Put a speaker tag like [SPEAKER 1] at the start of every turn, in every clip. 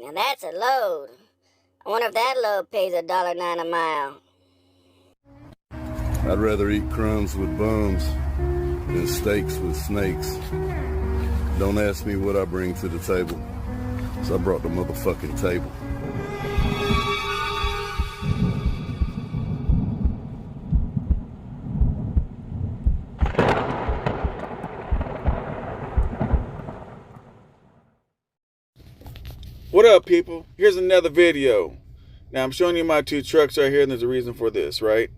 [SPEAKER 1] Now that's a load. I wonder if that load pays $1.09 a mile.
[SPEAKER 2] I'd rather eat crumbs with bums than steaks with snakes. Don't ask me what I bring to the table, so I brought the motherfucking table.
[SPEAKER 3] What up, people? Here's another video. Now I'm showing you my two trucks right here, and there's a reason for this, right?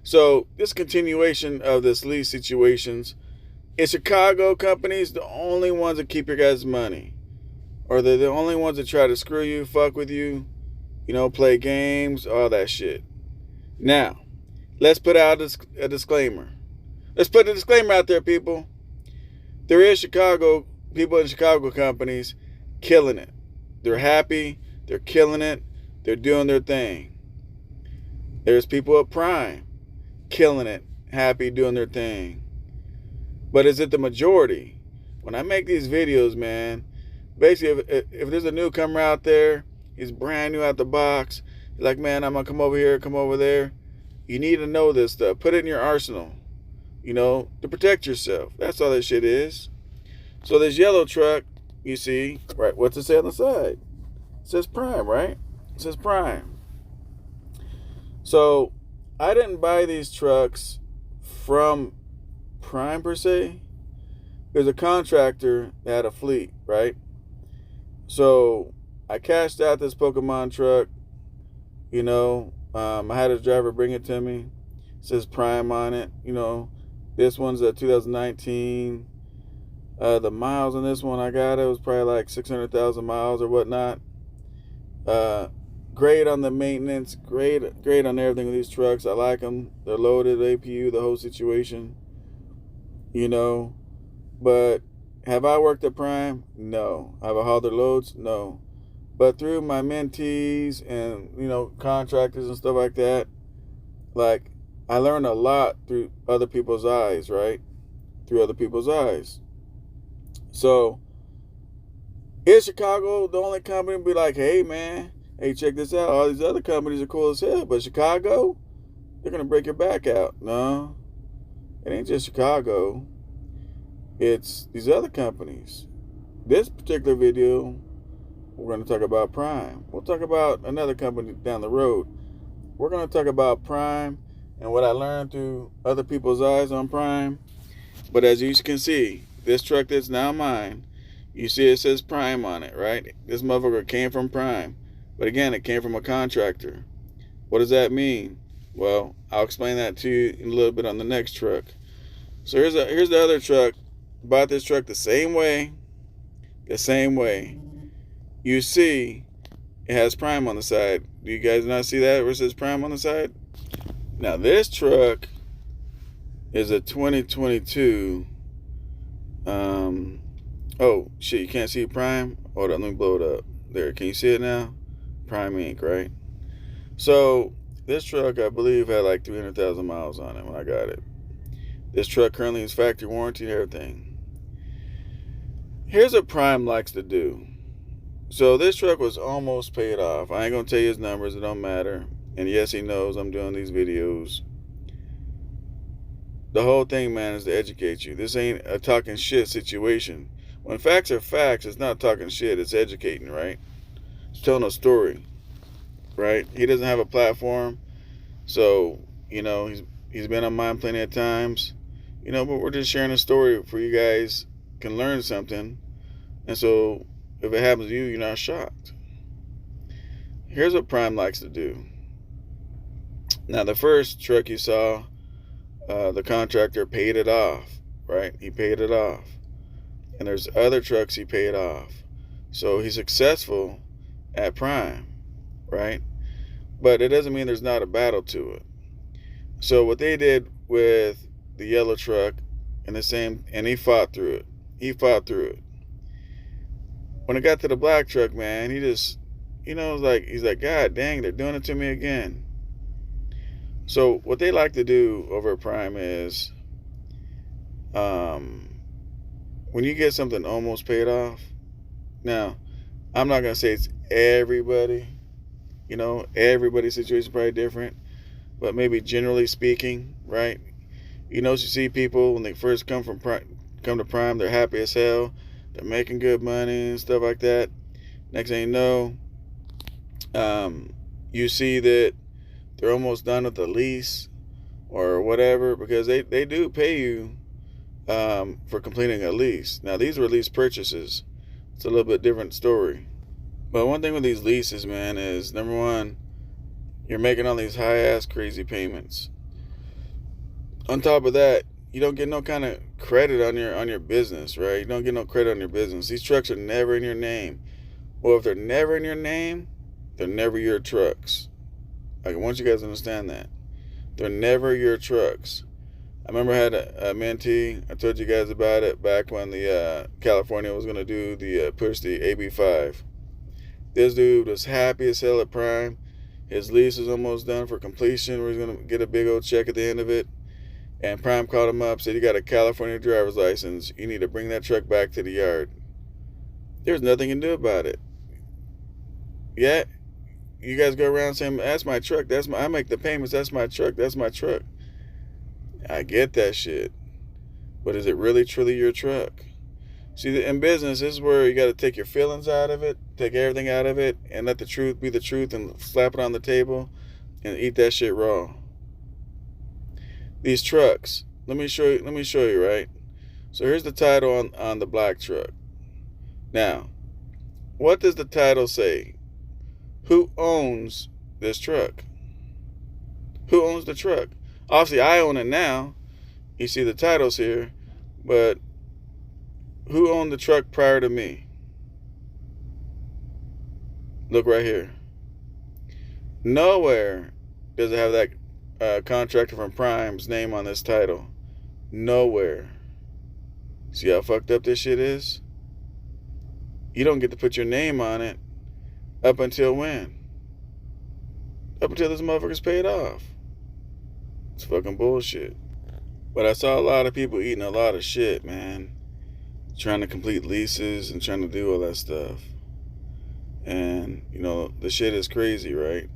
[SPEAKER 3] So this continuation of this lease situations, in Chicago, companies the only ones that keep your guys' money, or they're the only ones that try to screw you, fuck with you, play games, all that shit. Now, let's put out a disclaimer. Let's put a disclaimer out there, people. There is people in Chicago companies killing it. They're happy, they're killing it, they're doing their thing. There's people at Prime killing it, happy, doing their thing. But is it the majority? When I make these videos, man, basically if there's a newcomer out there, he's brand new out the box, he's like, man, I'm gonna come over here, come over there. You need to know this stuff. Put it in your arsenal, to protect yourself. That's all that shit is. So this yellow truck, you see, right, what's it say on the side? It says Prime, right? It says Prime. So I didn't buy these trucks from Prime per se. There's a contractor that had a fleet, right? So I cashed out this Pokemon truck. I had a driver bring it to me. It says Prime on it. This one's a 2019. The miles on this one I got, it was probably like 600,000 miles or whatnot. Great on the maintenance, great on everything with these trucks. I like them. They're loaded, APU, the whole situation. But have I worked at Prime? No. Have I hauled their loads? No. But through my mentees and, contractors and stuff like that, like, I learned a lot through other people's eyes, right? Through other people's eyes. So, is Chicago the only company to be like, hey, man, hey, check this out. All these other companies are cool as hell, but Chicago, they're going to break your back out. No, it ain't just Chicago. It's these other companies. This particular video, we're going to talk about Prime. We'll talk about another company down the road. We're going to talk about Prime and what I learned through other people's eyes on Prime. But as you can see, this truck that's now mine, you see it says Prime on it, right? This motherfucker came from Prime. But again, it came from a contractor. What does that mean? Well, I'll explain that to you in a little bit on the next truck. So here's the other truck. Bought this truck the same way. You see, it has Prime on the side. Do you guys not see that where it says Prime on the side? Now this truck is a 2022. Oh shit, you can't see Prime? Hold on, let me blow it up. There, can you see it now? Prime Inc., right? So this truck, I believe, had like 300,000 miles on it when I got it. This truck currently is factory warranty and everything. Here's what Prime likes to do. So this truck was almost paid off. I ain't gonna tell you his numbers, it don't matter. And yes, he knows I'm doing these videos. The whole thing, man, is to educate you. This ain't a talking shit situation. When facts are facts, it's not talking shit, it's educating, right? It's telling a story, right? He doesn't have a platform, so, he's been on mine plenty of times, but we're just sharing a story for you guys can learn something, and so if it happens to you, you're not shocked. Here's what Prime likes to do. Now, the first truck you saw, the contractor paid it off, right? He paid it off. And there's other trucks he paid off. So he's successful at Prime, right? But it doesn't mean there's not a battle to it. So what they did with the yellow truck and he fought through it. When it got to the black truck, man, he just, he's like, God dang, they're doing it to me again. So what they like to do over at Prime is, when you get something almost paid off, now, I'm not gonna say it's everybody. You know, everybody's situation is probably different, but maybe generally speaking, right? You know, you see people when they first come to Prime, they're happy as hell, they're making good money and stuff like that. Next thing you know, you see that they're almost done with the lease or whatever, because they do pay you for completing a lease. Now, these were lease purchases. It's a little bit different story. But one thing with these leases, man, is number one, you're making all these high ass crazy payments. On top of that, you don't get no kind of credit on your business, right? You don't get no credit on your business. These trucks are never in your name. Well, if they're never in your name, they're never your trucks. I want you guys to understand that. They're never your trucks. I remember I had a mentee. I told you guys about it back when the California was going to do the push the AB5. This dude was happy as hell at Prime. His lease was almost done for completion, where he's going to get a big old check at the end of it. And Prime called him up, said, "You got a California driver's license. You need to bring that truck back to the yard." There's nothing you can do about it. Yeah, you guys go around saying, "That's my truck. I make the payments. That's my truck. That's my truck." I get that shit. But is it really truly your truck? See, in business, this is where you got to take your feelings out of it, take everything out of it, and let the truth be the truth and slap it on the table and eat that shit raw. These trucks, let me show you, right? So here's the title on the black truck. Now, what does the title say? Who owns this truck? Who owns the truck? Obviously, I own it now. You see the titles here, but who owned the truck prior to me? Look right here. Nowhere does it have that contractor from Prime's name on this title. Nowhere. See how fucked up this shit is? You don't get to put your name on it up until when? Up until this motherfucker's paid off. It's fucking bullshit. But I saw a lot of people eating a lot of shit, man. Trying to complete leases and trying to do all that stuff. And, you know, the shit is crazy, right?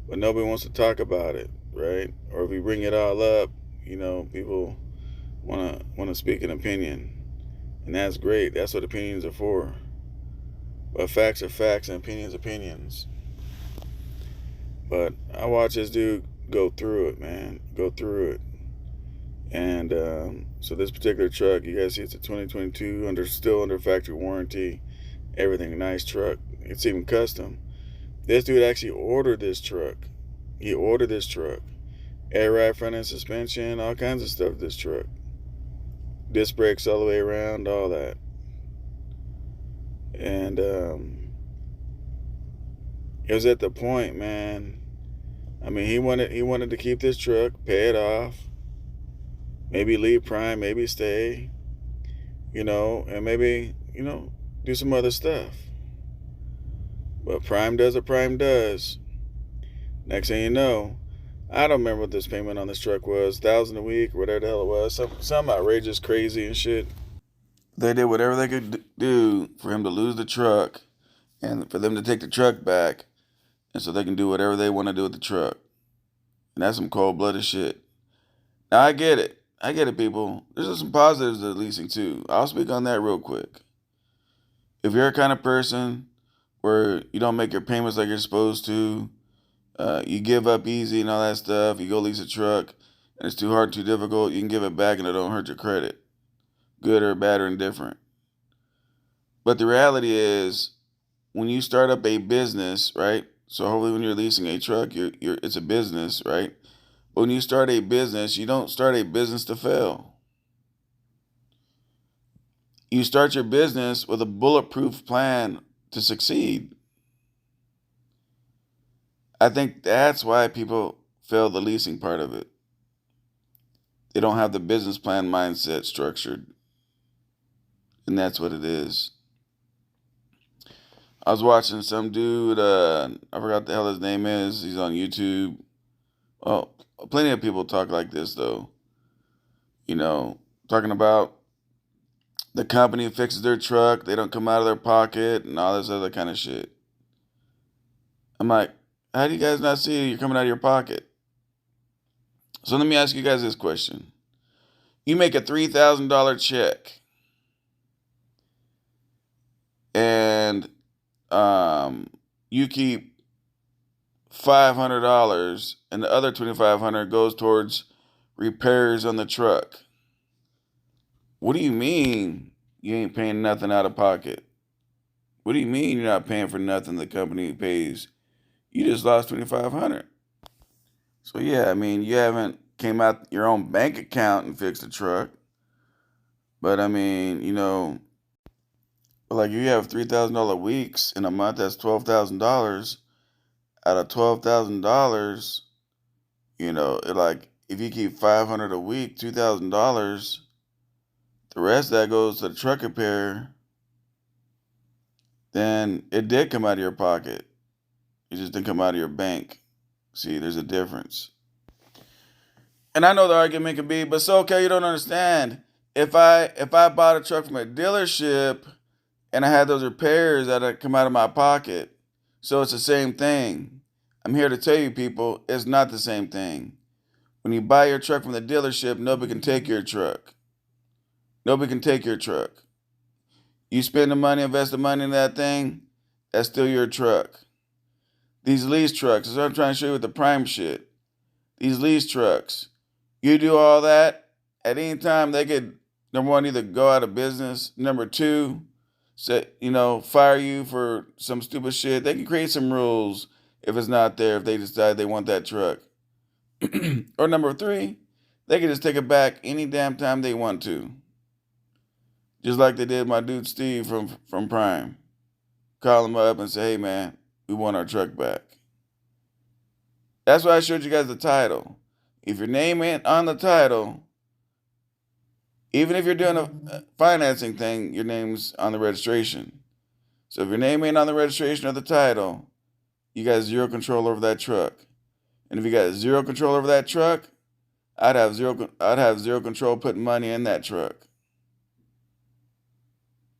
[SPEAKER 3] But nobody wants to talk about it, right? Or if we bring it all up, you know, people want to speak an opinion. And that's great. That's what opinions are for. But facts are facts and opinions are opinions. But I watch this dude go through it, man. Go through it. And so this particular truck, you guys see it's a 2022, still under factory warranty. Everything, nice truck. It's even custom. This dude actually ordered this truck. He ordered this truck. Air ride, front end suspension, all kinds of stuff. This truck. Disc brakes all the way around, all that. And it was at the point, man. I mean, he wanted to keep this truck, pay it off, maybe leave Prime, maybe stay, you know, and maybe, you know, do some other stuff. But Prime does what Prime does. Next thing you know, I don't remember what this payment on this truck was, $1,000 a week or whatever the hell it was, some outrageous, crazy and shit. They did whatever they could do for him to lose the truck and for them to take the truck back, and so they can do whatever they want to do with the truck. And that's some cold-blooded shit. Now, I get it. I get it, people. There's some positives to leasing, too. I'll speak on that real quick. If you're a kind of person where you don't make your payments like you're supposed to, you give up easy and all that stuff, you go lease a truck, and it's too hard, too difficult, you can give it back and it don't hurt your credit. Good or bad or indifferent. But the reality is, when you start up a business, right? So hopefully when you're leasing a truck, it's a business, right? But when you start a business, you don't start a business to fail. You start your business with a bulletproof plan to succeed. I think that's why people fail the leasing part of it. They don't have the business plan mindset structured. And that's what it is. I was watching some dude, I forgot the hell his name is. He's on YouTube. Well, plenty of people talk like this, though. You know, talking about The company fixes their truck. They don't come out of their pocket and all this other kind of shit. I'm like, how do you guys not see you're coming out of your pocket? So let me ask you guys this question. You make a $3,000 check and you keep $500 and the other $2,500 goes towards repairs on the truck. What do you mean you ain't paying nothing out of pocket? What do you mean you're not paying for nothing the company pays? You just lost $2,500. So yeah, I mean, you haven't came out your own bank account and fixed the truck. But I mean, like you have $3,000 weeks in a month, that's $12,000. Out of $12,000, like if you keep $500 a week, $2,000, the rest of that goes to the truck repair, then it did come out of your pocket. It just didn't come out of your bank. See, there's a difference. And I know the argument can be, but so okay, you don't understand. If I bought a truck from a dealership and I had those repairs that come out of my pocket, so it's the same thing. I'm here to tell you people, it's not the same thing. When you buy your truck from the dealership, nobody can take your truck. Nobody can take your truck. You spend the money, invest the money in that thing, that's still your truck. These lease trucks, that's what I'm trying to show you with the prime shit. These lease trucks, you do all that, at any time they could, number one, either go out of business. Number two, fire you for some stupid shit. They can create some rules if it's not there, if they decide they want that truck. Or number three, they can just take it back any damn time they want to. Just like they did my dude Steve from Prime. Call him up and say, hey man, we want our truck back. That's why I showed you guys the title. If your name ain't on the title, even if you're doing a financing thing, your name's on the registration. So if your name ain't on the registration or the title, you got zero control over that truck. And if you got zero control over that truck, I'd have zero control putting money in that truck.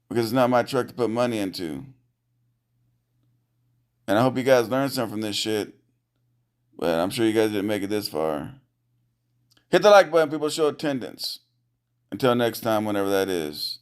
[SPEAKER 3] Because it's not my truck to put money into. And I hope you guys learned something from this shit. But I'm sure you guys didn't make it this far. Hit the like button, people. Show attendance. Until next time, whenever that is.